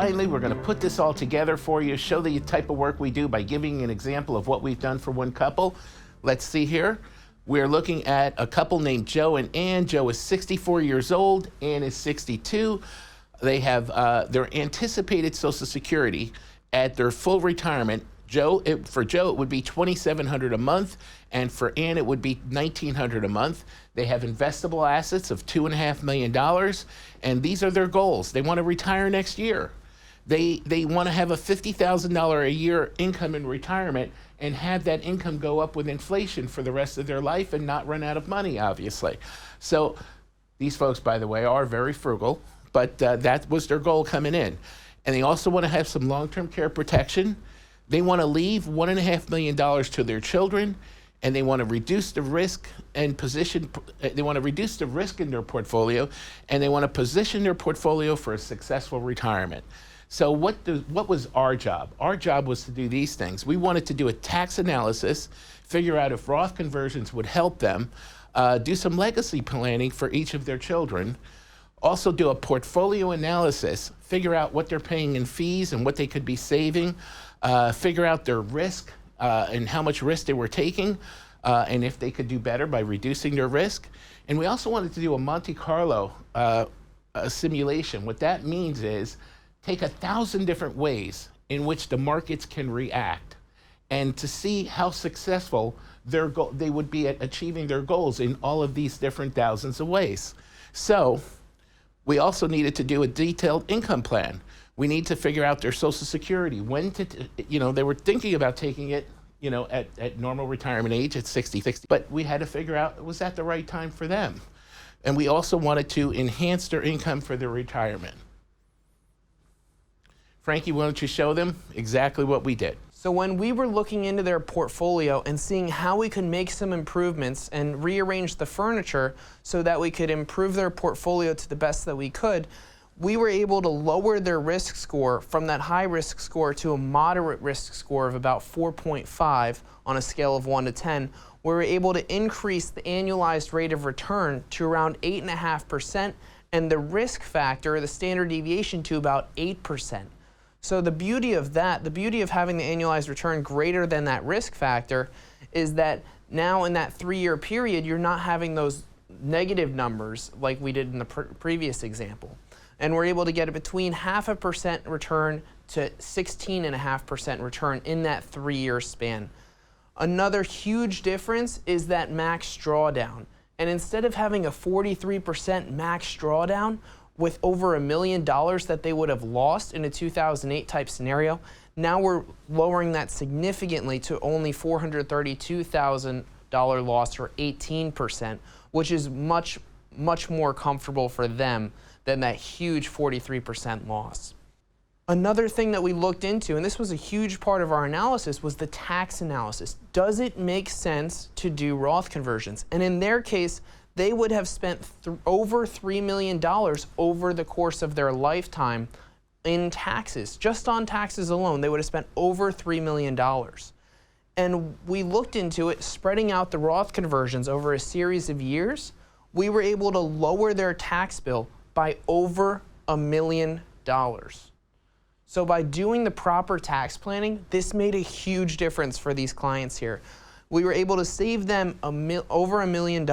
finally, we're going to put this all together for you, show the type of work we do by giving you an example of what we've done for one couple. Let's see here. We're looking at a couple named Joe and Ann. Joe is 64 years old, Ann is 62. They have their anticipated Social Security at their full retirement. For Joe, it would be $2,700 a month, and for Ann, it would be $1,900 a month. They have investable assets of $2.5 million, and these are their goals. They want to retire next year. They want to have a $50,000 a year income in retirement and have that income go up with inflation for the rest of their life and not run out of money, obviously. So these folks, by the way, are very frugal, but that was their goal coming in. And they also want to have some long-term care protection. They want to leave $1.5 million to their children, and they want to reduce the risk and position. They want to reduce the risk in their portfolio, and they want to position their portfolio for a successful retirement. So what was our job? Our job was to do these things. We wanted to do a tax analysis, figure out if Roth conversions would help them, do some legacy planning for each of their children, also do a portfolio analysis, figure out what they're paying in fees and what they could be saving, figure out their risk and how much risk they were taking, and if they could do better by reducing their risk. And we also wanted to do a Monte Carlo simulation. What that means is take 1,000 different ways in which the markets can react and to see how successful they would be at achieving their goals in all of these different thousands of ways. So we also needed to do a detailed income plan. We need to figure out their Social Security. They were thinking about taking it, at normal retirement age at 60, but we had to figure out, was that the right time for them? And we also wanted to enhance their income for their retirement. Frankie, why don't you show them exactly what we did? So when we were looking into their portfolio and seeing how we could make some improvements and rearrange the furniture so that we could improve their portfolio to the best that we could, we were able to lower their risk score from that high risk score to a moderate risk score of about 4.5 on a scale of 1 to 10. We were able to increase the annualized rate of return to around 8.5% and the risk factor, the standard deviation, to about 8%. So the beauty of that, the beauty of having the annualized return greater than that risk factor, is that now in that 3-year period, you're not having those negative numbers like we did in the previous example. And we're able to get it between 0.5% return to 16.5% return in that 3-year span. Another huge difference is that max drawdown. And instead of having a 43% max drawdown, with over $1 million that they would have lost in a 2008 type scenario, now we're lowering that significantly to only $432,000 loss, or 18%, which is much, much more comfortable for them than that huge 43% loss. Another thing that we looked into, and this was a huge part of our analysis, was the tax analysis. Does it make sense to do Roth conversions? And in their case, they would have spent over $3 million over the course of their lifetime in taxes. Just on taxes alone, they would have spent over $3 million. And we looked into it, spreading out the Roth conversions over a series of years. We were able to lower their tax bill by over $1 million. So by doing the proper tax planning, this made a huge difference for these clients here. We were able to save them over $1 million.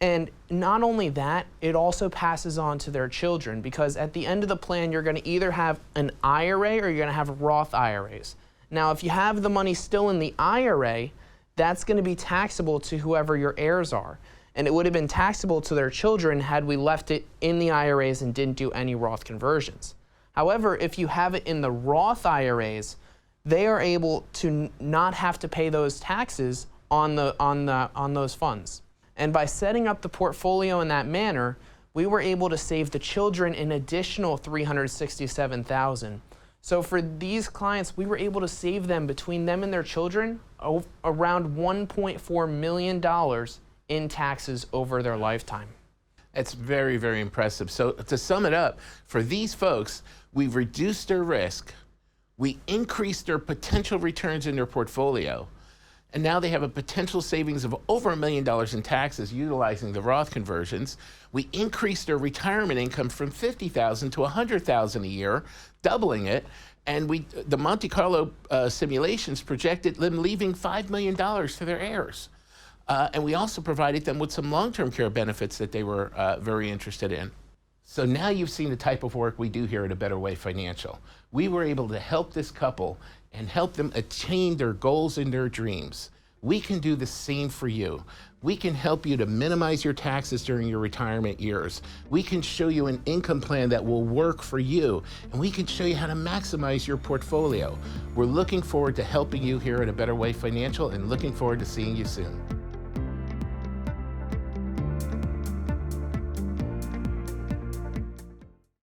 And not only that, it also passes on to their children, because at the end of the plan, you're going to either have an IRA or you're going to have Roth IRAs. Now, if you have the money still in the IRA, that's going to be taxable to whoever your heirs are. And it would have been taxable to their children had we left it in the IRAs and didn't do any Roth conversions. However, if you have it in the Roth IRAs, they are able to not have to pay those taxes on those funds. And by setting up the portfolio in that manner, we were able to save the children an additional $367,000. So for these clients, we were able to save them, between them and their children, around $1.4 million in taxes over their lifetime. That's very, very impressive. So to sum it up, for these folks, we've reduced their risk, we increased their potential returns in their portfolio, and now they have a potential savings of over $1 million in taxes utilizing the Roth conversions. We increased their retirement income from $50,000 to $100,000 a year, doubling it. And the Monte Carlo simulations projected them leaving $5 million to their heirs. And we also provided them with some long-term care benefits that they were very interested in. So now you've seen the type of work we do here at A Better Way Financial. We were able to help this couple and help them attain their goals and their dreams. We can do the same for you. We can help you to minimize your taxes during your retirement years. We can show you an income plan that will work for you, and we can show you how to maximize your portfolio. We're looking forward to helping you here at A Better Way Financial and looking forward to seeing you soon.